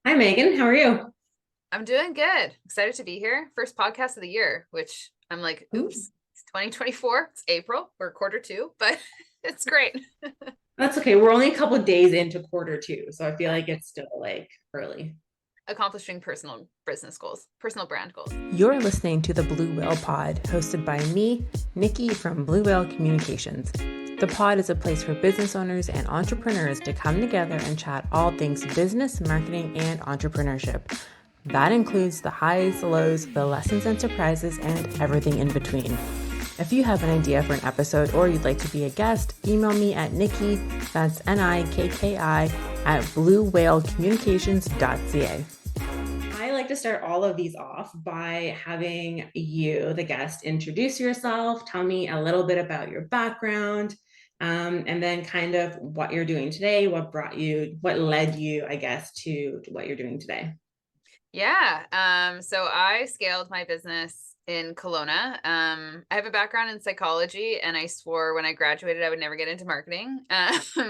Hi, Megan. How are you? I'm doing good. Excited to be here. First podcast of the year, which I'm like, Ooh, oops, it's 2024. It's April. We're quarter two, but it's great. that's okay. We're only a couple of days into quarter two, so I feel like it's still like early. Accomplishing personal business goals, personal brand goals. You're listening to the Blue Whale Pod, hosted by me, Nikki from Blue Whale Communications. The pod is a place for business owners and entrepreneurs to come together and chat all things business, marketing, and entrepreneurship. That includes the highs, the lows, the lessons and surprises, and everything in between. If you have an idea for an episode or you'd like to be a guest, email me at Nikki, that's Nikki, at bluewhalecommunications.ca. I like to start all of these off by having you, the guest, introduce yourself, tell me a little bit about your background, and then kind of what you're doing today, what led you, I guess, to what you're doing today. Yeah. So I scaled my business in Kelowna. I have a background in psychology, and I swore when I graduated I would never get into marketing,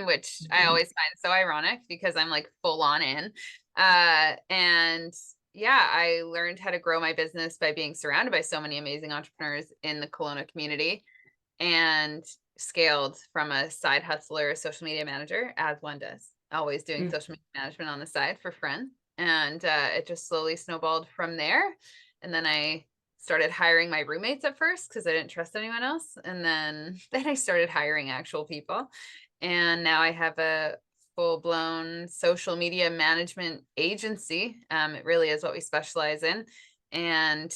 which I always find so ironic because I'm like full on in. And yeah, I learned how to grow my business by being surrounded by so many amazing entrepreneurs in the Kelowna community and scaled from a side hustler, social media manager, as one does, always doing social media management on the side for friends. And it just slowly snowballed from there. And then I started hiring my roommates at first because I didn't trust anyone else. And then I started hiring actual people. And now I have a full blown social media management agency. It really is what we specialize in. And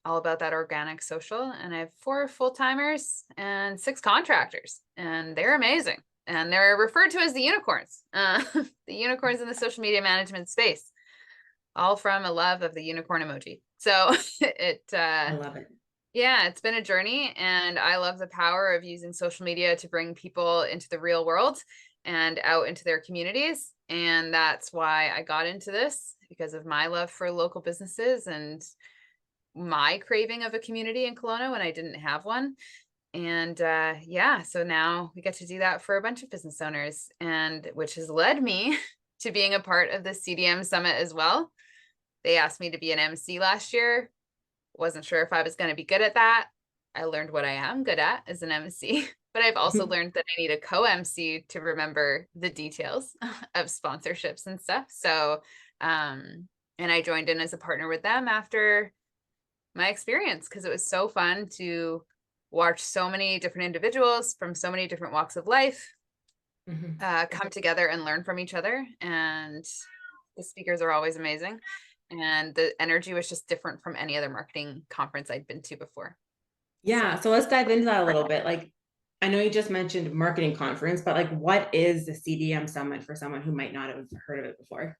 all about that organic social. And I have 4 full-timers and 6 contractors, and they're amazing. And they're referred to as the unicorns, the unicorns in the social media management space, all from a love of the unicorn emoji. So I love it. yeah, it's been a journey, and I love the power of using social media to bring people into the real world and out into their communities. And that's why I got into this, because of my love for local businesses and my craving of a community in Kelowna when I didn't have one. And yeah, so now we get to do that for a bunch of business owners, and which has led me to being a part of the CDM Summit as well. They asked me to be an MC last year. Wasn't sure if I was going to be good at that. I learned what I am good at as an MC, but I've also learned that I need a co-MC to remember the details of sponsorships and stuff. So, and I joined in as a partner with them after my experience because it was so fun to watch so many different individuals from so many different walks of life come together and learn from each other. And the speakers are always amazing. And the energy was just different from any other marketing conference I'd been to before. Yeah, so let's dive into that a little bit. Like, I know you just mentioned marketing conference, but like, what is the CDM Summit for someone who might not have heard of it before?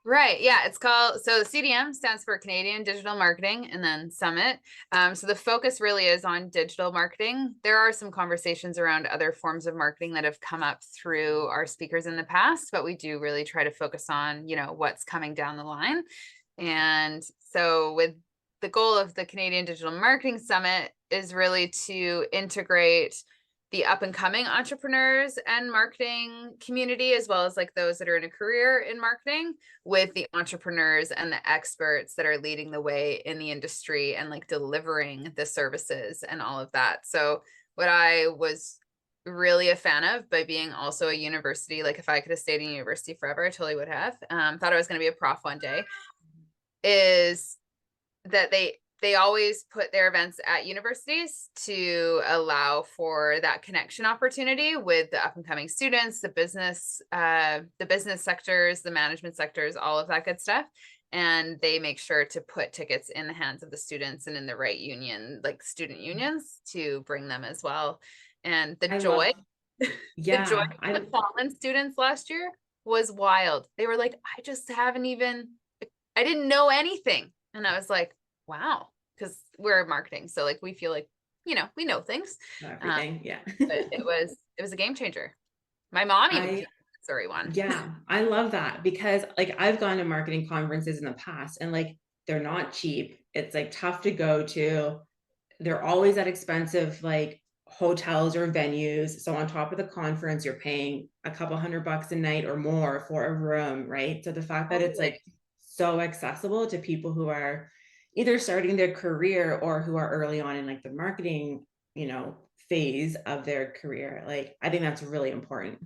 Right. Yeah. It's called, so CDM stands for Canadian Digital Marketing, and then Summit. So the focus really is on digital marketing. There are some conversations around other forms of marketing that have come up through our speakers in the past, but we do really try to focus on, what's coming down the line. And so with the goal of the Canadian Digital Marketing Summit is really to integrate the up and coming entrepreneurs and marketing community, as well as like those that are in a career in marketing, with the entrepreneurs and the experts that are leading the way in the industry and like delivering the services and all of that. So what I was really a fan of, by being also a university, like if I could have stayed in university forever, I totally would have, thought I was going to be a prof one day, is that they always put their events at universities to allow for that connection opportunity with the up and coming students, the business sectors, the management sectors, all of that good stuff. And they make sure to put tickets in the hands of the students and in the right union, like student unions, to bring them as well. And the I joy, love, the joy yeah, of the fallen students last year was wild. They were like, I didn't know anything. And I was like, wow, because we're marketing. So like, we feel like, we know things. Um, everything. Yeah. but it was a game changer. My mom even came I, to the Surrey one. yeah, I love that because like I've gone to marketing conferences in the past and like they're not cheap. It's like tough to go to. They're always at expensive like hotels or venues. So on top of the conference, you're paying a couple $100 a night or more for a room, right? So the fact that it's Totally. like so accessible to people who are either starting their career or who are early on in like the marketing, phase of their career. Like, I think that's really important.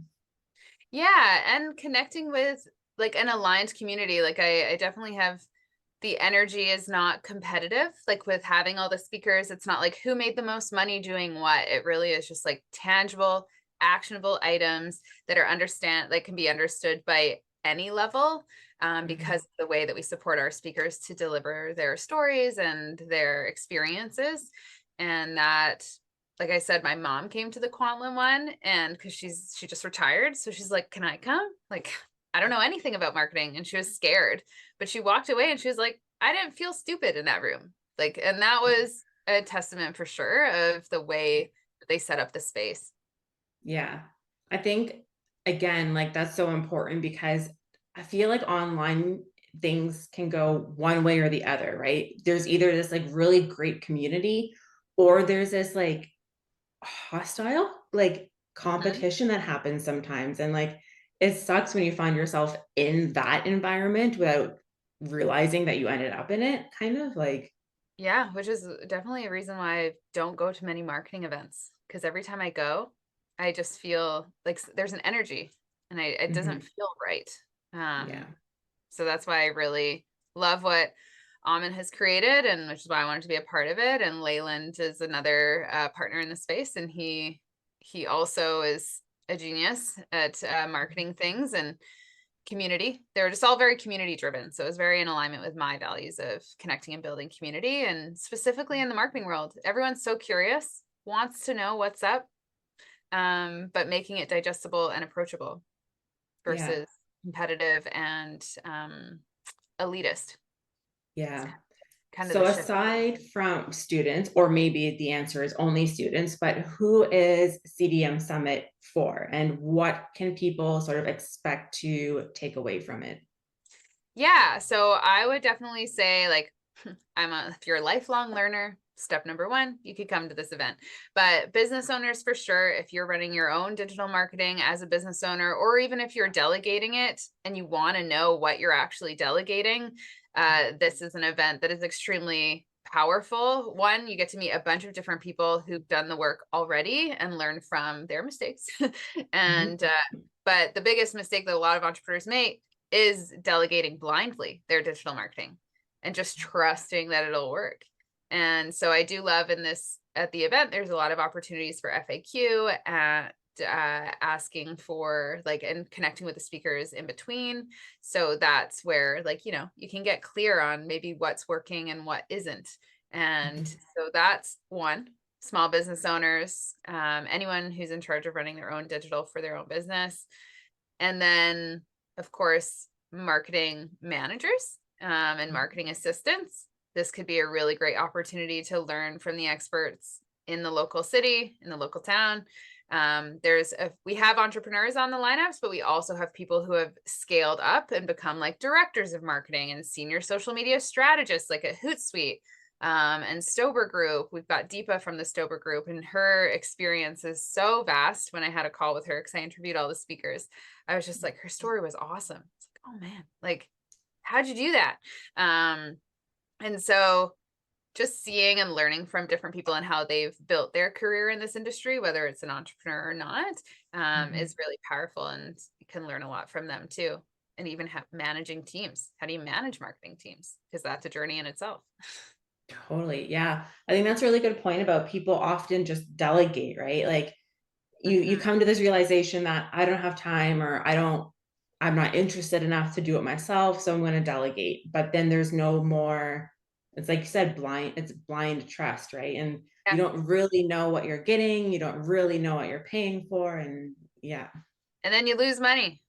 Yeah, and connecting with like an aligned community. Like I definitely have, the energy is not competitive. Like with having all the speakers, it's not like who made the most money doing what. It really is just like tangible, actionable items that can be understood by any level, because of the way that we support our speakers to deliver their stories and their experiences. And that, like I said, my mom came to the Kwantlen one, and because she just retired, so she's like, "Can I come?" Like, I don't know anything about marketing, and she was scared, but she walked away and she was like, "I didn't feel stupid in that room." Like, and that was a testament for sure of the way they set up the space. Yeah. I think, again, like that's so important because I feel like online things can go one way or the other, right? There's either this like really great community or there's this like hostile like Mhm. competition that happens sometimes. And like it sucks when you find yourself in that environment without realizing that you ended up in it, kind of like. Yeah, which is definitely a reason why I don't go to many marketing events, because every time I go, I just feel like there's an energy, and it doesn't Mhm. feel right. Yeah. So that's why I really love what Amin has created, and which is why I wanted to be a part of it. And Leyland is another partner in the space, and he also is a genius at marketing things and community. They're just all very community driven. So it was very in alignment with my values of connecting and building community. And specifically in the marketing world, everyone's so curious, wants to know what's up, but making it digestible and approachable Yeah. versus competitive and elitist. It's Yeah. kind of So the shift. aside from students, or maybe the answer is only students, but who is CDM Summit for and what can people sort of expect to take away from it? Yeah, so I would definitely say, like, if you're a lifelong learner, step number one, you could come to this event. But business owners, for sure, if you're running your own digital marketing as a business owner, or even if you're delegating it and you want to know what you're actually delegating, this is an event that is extremely powerful. One, you get to meet a bunch of different people who've done the work already and learn from their mistakes. Mhm. And but the biggest mistake that a lot of entrepreneurs make is delegating blindly their digital marketing and just trusting that it'll work. And so I do love at the event, there's a lot of opportunities for FAQ and asking for like, and connecting with the speakers in between. So that's where, like, you can get clear on maybe what's working and what isn't. And Mhm. so that's one. Small business owners, anyone who's in charge of running their own digital for their own business. And then, of course, marketing managers, and marketing assistants. This could be a really great opportunity to learn from the experts in the local city, in the local town. We have entrepreneurs on the lineups, but we also have people who have scaled up and become like directors of marketing and senior social media strategists, like at Hootsuite, and Stober Group. We've got Deepa from the Stober Group, and her experience is so vast. When I had a call with her, because I interviewed all the speakers, I was just like, her story was awesome. It's like, oh man, like, how'd you do that? And so just seeing and learning from different people and how they've built their career in this industry, whether it's an entrepreneur or not, Mhm. is really powerful, and you can learn a lot from them too. And even managing teams. How do you manage marketing teams? Because that's a journey in itself. Totally. Yeah. I think that's a really good point about people often just delegate, right? Like you Mhm. come to this realization that I don't have time or I'm not interested enough to do it myself, so I'm going to delegate. But then there's no more, it's like you said, it's blind trust, right? And you Yeah. don't really know what you're getting, you don't really know what you're paying for. And yeah, And then you lose money.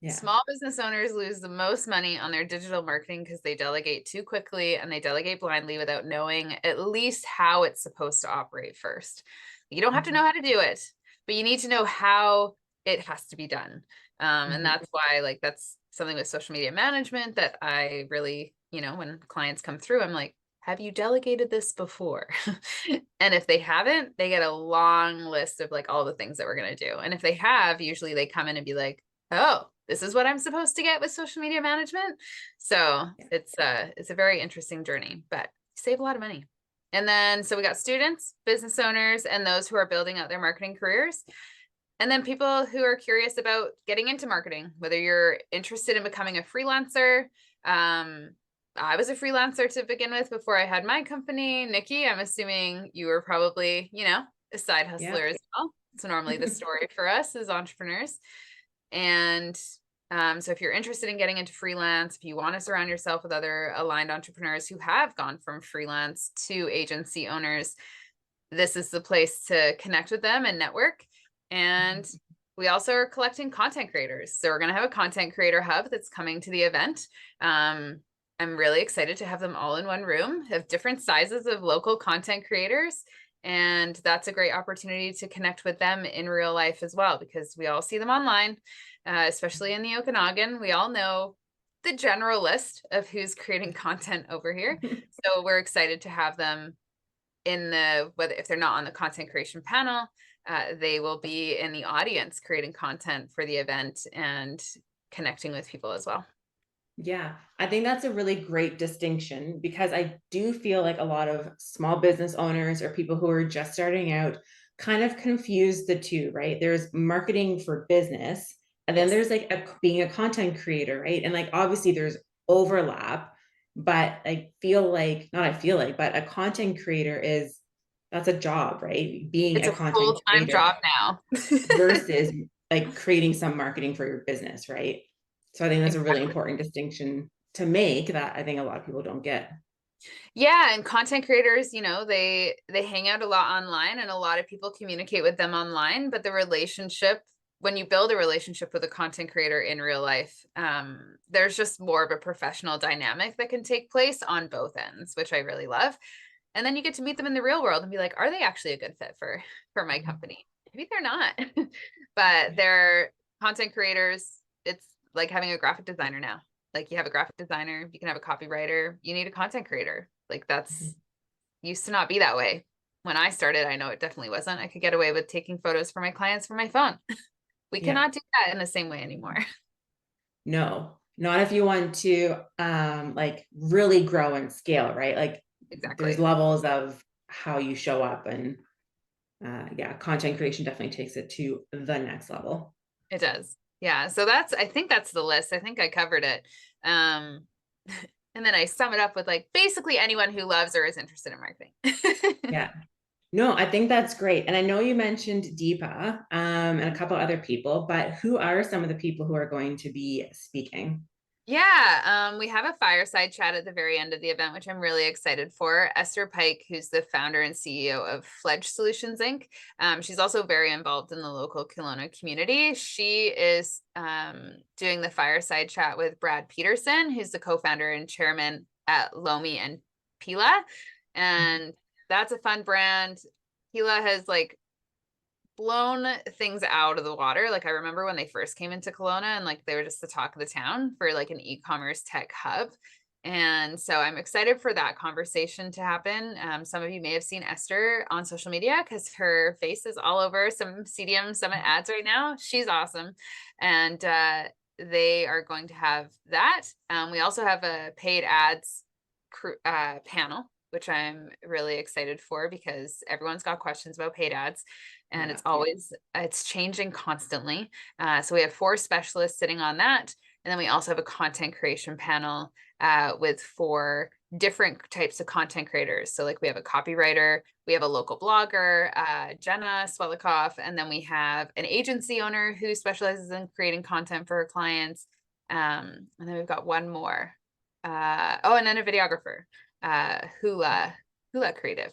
yeah. Small business owners lose the most money on their digital marketing because they delegate too quickly and they delegate blindly without knowing at least how it's supposed to operate first. You don't have to Mhm. know how to do it, but you need to know how it has to be done. And Mhm. that's why, like, that's something with social media management that I really, when clients come through, I'm like, have you delegated this before? And if they haven't, they get a long list of like all the things that we're going to do. And if they have, usually they come in and be like, oh, this is what I'm supposed to get with social media management. So it's a very interesting journey, but save a lot of money. And then, so we got students, business owners, and those who are building out their marketing careers. And then people who are curious about getting into marketing, whether you're interested in becoming a freelancer. I was a freelancer to begin with before I had my company. Nikki, I'm assuming you were probably, a side hustler as well. It's normally the story for us as entrepreneurs. And so if you're interested in getting into freelance, if you want to surround yourself with other aligned entrepreneurs who have gone from freelance to agency owners, this is the place to connect with them and network. And we also are collecting content creators. So we're going to have a content creator hub that's coming to the event. I'm really excited to have them all in one room, have different sizes of local content creators. And that's a great opportunity to connect with them in real life as well, because we all see them online, especially in the Okanagan. We all know the general list of who's creating content over here. So we're excited to have them in whether if they're not on the content creation panel, they will be in the audience creating content for the event and connecting with people as well. Yeah, I think that's a really great distinction, because I do feel like a lot of small business owners or people who are just starting out kind of confuse the two, right? There's marketing for business, and then there's like being a content creator, right? And like obviously there's overlap, but but a content creator that's a job, right? Being It's a a content full-time creator job now. versus like creating some marketing for your business, right? So I think that's a really important distinction to make that I think a lot of people don't get. Yeah, and content creators, they hang out a lot online, and a lot of people communicate with them online, but the relationship, when you build a relationship with a content creator in real life, there's just more of a professional dynamic that can take place on both ends, which I really love. And then you get to meet them in the real world and be like, are they actually a good fit for my company? Maybe they're not, but they're content creators. It's like having a graphic designer now. Like you have a graphic designer, you can have a copywriter, you need a content creator. Like that's used to not be that way. When I started, I know it definitely wasn't. I could get away with taking photos for my clients from my phone. We cannot do that in the same way anymore. No, not if you want to like really grow and scale, right? Like Exactly. there's levels of how you show up, and content creation definitely takes it to the next level. It does. Yeah. So I think that's the list. I think I covered it. And then I sum it up with like basically anyone who loves or is interested in marketing. Yeah. No, I think that's great. And I know you mentioned Deepa and a couple other people, but who are some of the people who are going to be speaking? Yeah, we have a fireside chat at the very end of the event, which I'm really excited for. Esther Pike, who's the founder and CEO of Fledge Solutions Inc. She's also very involved in the local Kelowna community. She is doing the fireside chat with Brad Peterson, who's the co-founder and chairman at Lomi and Pila. And that's a fun brand. Pila has like blown things out of the water. Like I remember when they first came into Kelowna and like they were just the talk of the town for like an e-commerce tech hub. And so I'm excited for that conversation to happen. Some of you may have seen Esther on social media because her face is all over some CDM Summit ads right now. She's awesome. And they are going to have that. We also have a paid ads panel, which I'm really excited for because everyone's got questions about paid ads. And it's changing constantly. So we have 4 specialists sitting on that. And then we also have a content creation panel with 4 different types of content creators. So like we have a copywriter, we have a local blogger, Jenna Swelikoff, and then we have an agency owner who specializes in creating content for her clients. And then we've got one more. And then a videographer, Hula Creative.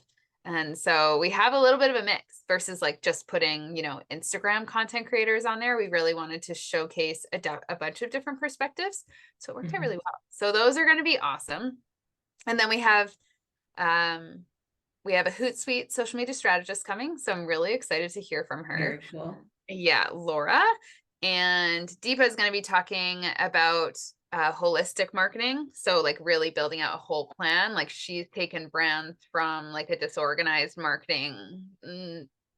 And so we have a little bit of a mix versus like just putting, Instagram content creators on there. We really wanted to showcase a bunch of different perspectives. So it worked out really well. So those are going to be awesome. And then we have a Hootsuite social media strategist coming. So I'm really excited to hear from her. Very cool. Yeah, Laura. And Deepa is going to be talking about holistic marketing. So like really building out a whole plan. Like she's taken brands from like a disorganized marketing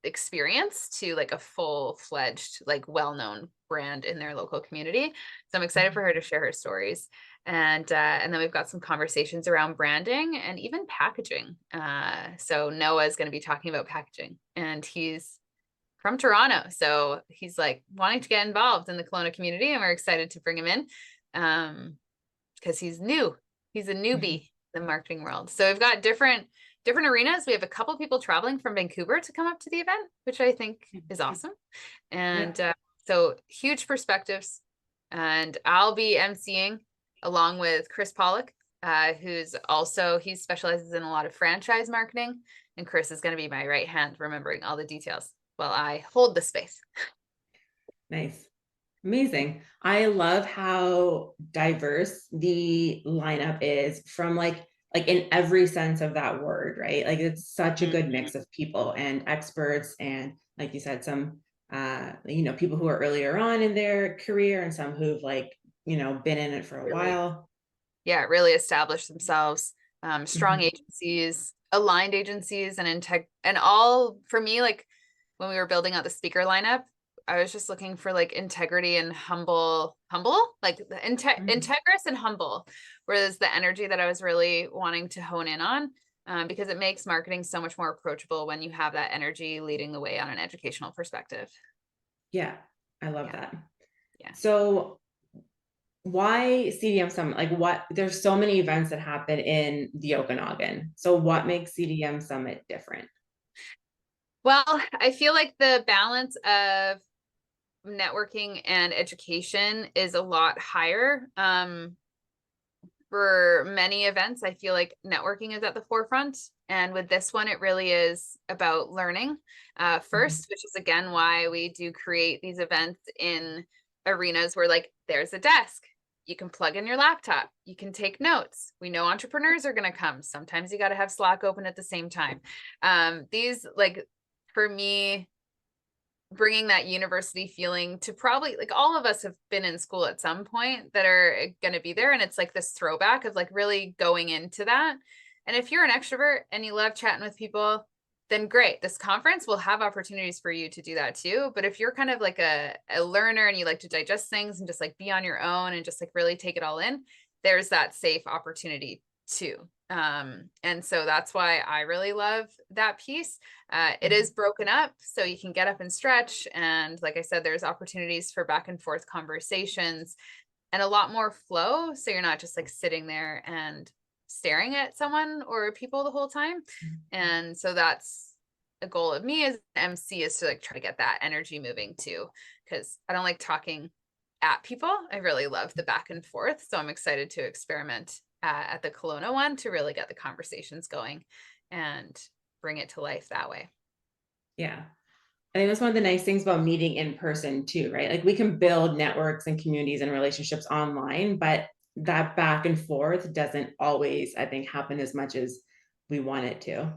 experience to like a full-fledged, like well-known brand in their local community. So I'm excited for her to share her stories. And then we've got some conversations around branding and even packaging. So Noah is going to be talking about packaging, and he's from Toronto. So he's like wanting to get involved in the Kelowna community, and we're excited to bring him in because he's new. He's a newbie in the marketing world. So we've got different arenas. We have a couple people traveling from Vancouver to come up to the event, which I think is awesome. And so huge perspectives. And I'll be emceeing along with Chris Pollock, who's also, he specializes in a lot of franchise marketing. And Chris is going to be my right hand, remembering all the details while I hold the space. Nice. Amazing. I love how diverse the lineup is from like in every sense of that word, right? Like it's such a good mix of people and experts, and like you said, some people who are earlier on in their career and some who've like, been in it for a while. Yeah, really established themselves, strong agencies, aligned agencies, and all for me, like when we were building out the speaker lineup, I was just looking for like integrity and humble, like integrous and humble, whereas the energy that I was really wanting to hone in on, because it makes marketing so much more approachable when you have that energy leading the way on an educational perspective. Yeah, I love that. Yeah. So why CDM Summit? There's so many events that happen in the Okanagan. So what makes CDM Summit different? Well, I feel like the balance of networking and education is a lot higher. For many events, I feel like networking is at the forefront. And with this one, it really is about learning first, which is again why we do create these events in arenas where like there's a desk. You can plug in your laptop. You can take notes. We know entrepreneurs are going to come. Sometimes you got to have Slack open at the same time. These like, for me, bringing that university feeling to probably like all of us have been in school at some point that are going to be there. And it's like this throwback of like really going into that. And if you're an extrovert and you love chatting with people, then great. This conference will have opportunities for you to do that too. But if you're kind of like a learner and you like to digest things and just like be on your own and just like really take it all in, there's that safe opportunity too. And so that's why I really love that piece. It is broken up so you can get up and stretch. And like I said, there's opportunities for back and forth conversations and a lot more flow. So you're not just like sitting there and staring at someone or people the whole time. And so that's a goal of me as an MC, is to like try to get that energy moving too, because I don't like talking at people. I really love the back and forth. So I'm excited to experiment at the Kelowna one to really get the conversations going and bring it to life that way. Yeah. I think that's one of the nice things about meeting in person too, right? Like we can build networks and communities and relationships online, but that back and forth doesn't always, I think, happen as much as we want it to.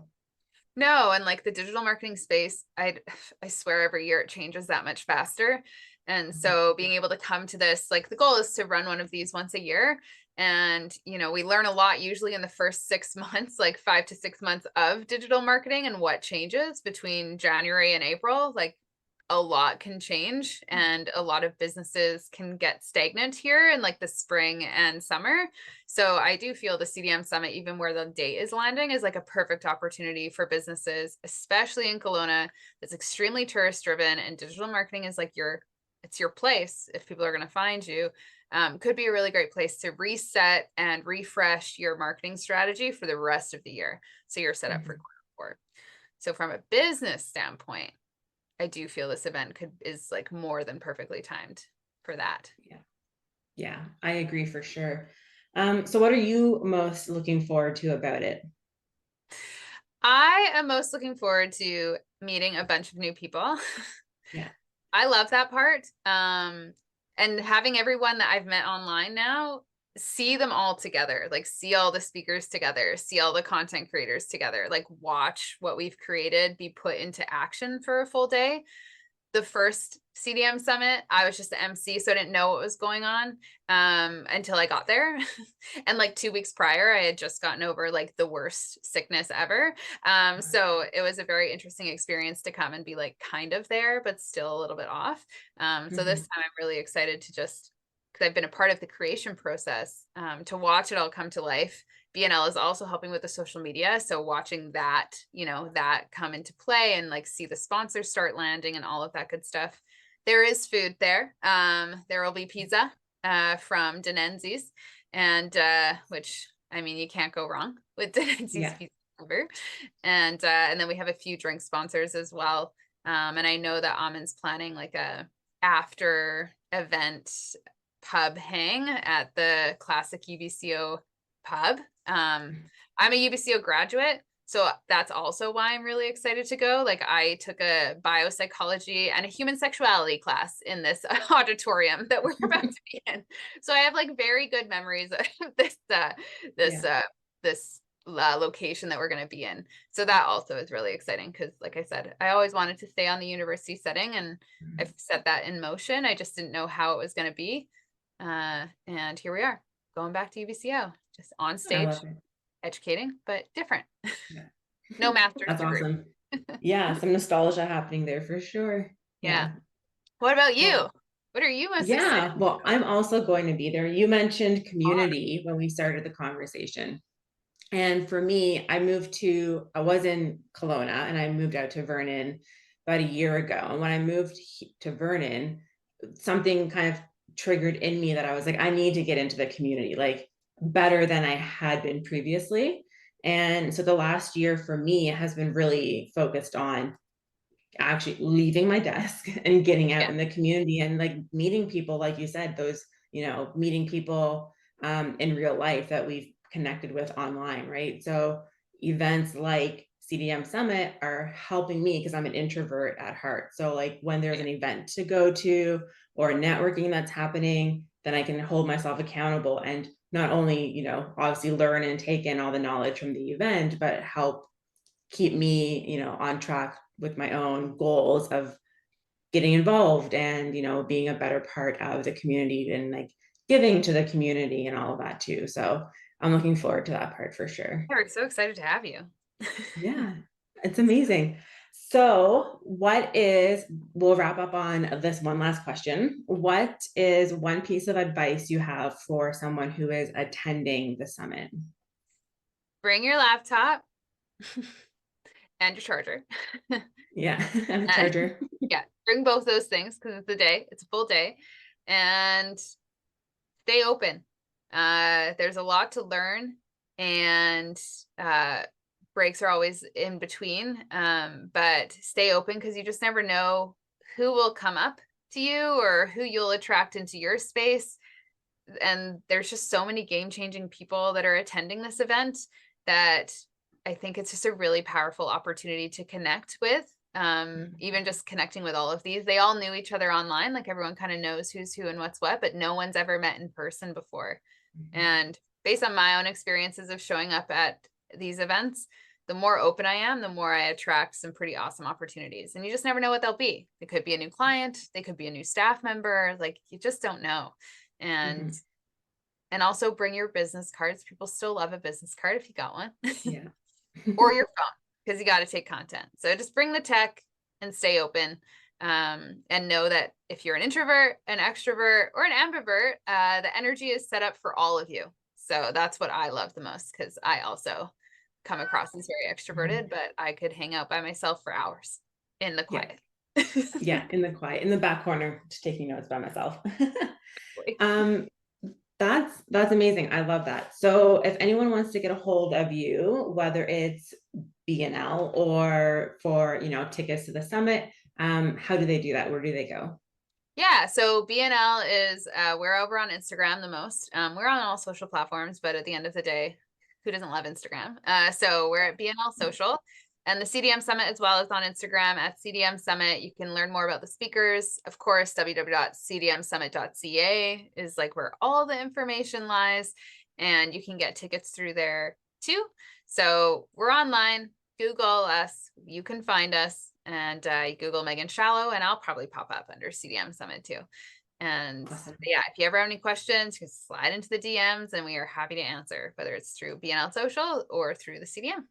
No, and like the digital marketing space, I swear every year it changes that much faster. And so being able to come to this, like the goal is to run one of these once a year. And, we learn a lot usually in the first 6 months, like 5 to 6 months of digital marketing and what changes between January and April. Like a lot can change and a lot of businesses can get stagnant here in like the spring and summer. So I do feel the CDM Summit, even where the date is landing, is like a perfect opportunity for businesses, especially in Kelowna, that's extremely tourist driven, and digital marketing is like it's your place if people are going to find you. Could be a really great place to reset and refresh your marketing strategy for the rest of the year. So you're set up for quarter 4. So from a business standpoint, I do feel this event is like more than perfectly timed for that. Yeah, I agree for sure. So what are you most looking forward to about it? I am most looking forward to meeting a bunch of new people. Yeah. I love that part. And having everyone that I've met online now, see them all together, like see all the speakers together, see all the content creators together, like watch what we've created be put into action for a full day. the first CDM Summit, I was just the MC, so I didn't know what was going on until I got there. And like 2 weeks prior, I had just gotten over like the worst sickness ever. So it was a very interesting experience to come and be like kind of there, but still a little bit off. So this time I'm really excited to just, because I've been a part of the creation process, to watch it all come to life. BNL is also helping with the social media. So watching that, that come into play and like see the sponsors start landing and all of that good stuff. There is food there. There will be pizza from Denenzi's, and which, I mean, you can't go wrong with Denenzi's pizza ever. And then we have a few drink sponsors as well. And I know that Amin's planning like a after event pub hang at the classic UBCO pub. I'm a UBCO graduate, so that's also why I'm really excited to go. Like, I took a biopsychology and a human sexuality class in this auditorium that we're about to be in. So I have like very good memories of this location that we're going to be in. So that also is really exciting because, like I said, I always wanted to stay on the university setting, and I've set that in motion. I just didn't know how it was going to be. And here we are, going back to UBCO, just on stage, educating, but different. Yeah. No master's That's degree. awesome. Yeah, some nostalgia happening there for sure. Yeah. What about you? Well, What are you most excited well, about? I'm also going to be there. You mentioned community when we started the conversation. And for me, I was in Kelowna and I moved out to Vernon about a year ago. And when I moved to Vernon, something kind of triggered in me that I was like, I need to get into the community, like better than I had been previously. And so the last year for me has been really focused on actually leaving my desk and getting out in the community and like meeting people, like you said, those, meeting people in real life that we've connected with online, right? So events like CDM Summit are helping me because I'm an introvert at heart. So like when there's an event to go to or networking that's happening, then I can hold myself accountable and not only, obviously learn and take in all the knowledge from the event, but help keep me, on track with my own goals of getting involved and, being a better part of the community and like giving to the community and all of that too. So I'm looking forward to that part for sure. We're so excited to have you. Yeah, it's amazing. So we'll wrap up on this one last question. What is one piece of advice you have for someone who is attending the summit? Bring your laptop and your charger. Yeah, and a charger. Yeah, bring both those things because it's a full day, and stay open. There's a lot to learn, and breaks are always in between, but stay open because you just never know who will come up to you or who you'll attract into your space. And there's just so many game-changing people that are attending this event that I think it's just a really powerful opportunity to connect with. Even just connecting with all of these, they all knew each other online, like everyone kind of knows who's who and what's what, but no one's ever met in person before. And based on my own experiences of showing up at these events, the more open I am, the more I attract some pretty awesome opportunities. And you just never know what they'll be. It could be a new client, they could be a new staff member, like you just don't know. And also bring your business cards. People still love a business card if you got one. Yeah. Or your phone, because you got to take content. So just bring the tech and stay open, and know that if you're an introvert, an extrovert, or an ambivert, the energy is set up for all of you. So that's what I love the most, because I also come across as very extroverted, but I could hang out by myself for hours in the quiet. Yeah, in the quiet, in the back corner, just taking notes by myself. That's amazing. I love that. So if anyone wants to get a hold of you, whether it's BNL or for, tickets to the summit, how do they do that? Where do they go? Yeah, so BNL is, we're over on Instagram the most. We're on all social platforms, but at the end of the day, who doesn't love Instagram? So we're at BNL Social, and the CDM Summit as well is on Instagram at CDM Summit. You can learn more about the speakers. Of course, www.cdmsummit.ca is like where all the information lies, and you can get tickets through there too. So we're online. Google us. You can find us. and you Google Megan Shallow, and I'll probably pop up under CDM Summit too. And Awesome. yeah, if you ever have any questions, you can slide into the DMs and we are happy to answer, whether it's through BNL Social or through the CDM.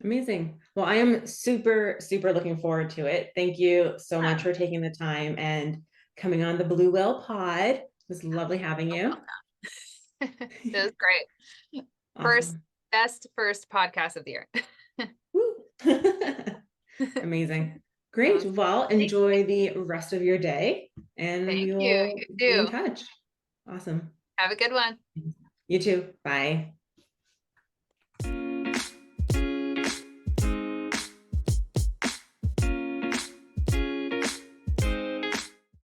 Amazing. Well, I am super, super looking forward to it. Thank you so much for taking the time and coming on the Blue Whale Pod. It was lovely having you. It was great. Awesome. First podcast of the year. Amazing. Great. Well, enjoy the rest of your day and Thank we you. will You be in too. touch. Awesome. Have a good one. You too. Bye.